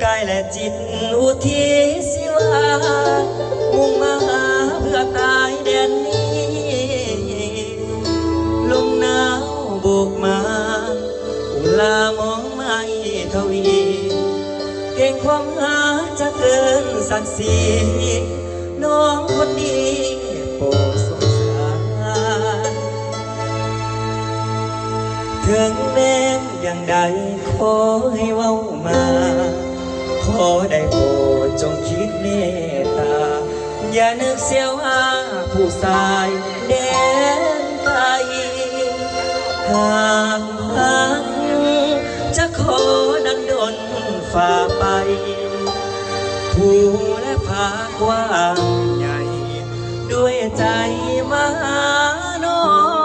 กายและจิตอุทิศศิลามุ่งมาหาเพื่อตายแดนนี้ลมหนาวโบกมาอุลามองไม่ทวีเก่งความหาจะเกินศักดิ์ศรีน้องคนดีโปรดสงสารถึงแม้อย่างใดขอให้เว้ามาขอได้โปรดจงคิดเมตตาอย่านึกเสียวหาผู้สายแดนไกลหากพักจะขอดันดนฝ่าไปผู้และภาคกว้างใหญ่ด้วยใจมหาน้อง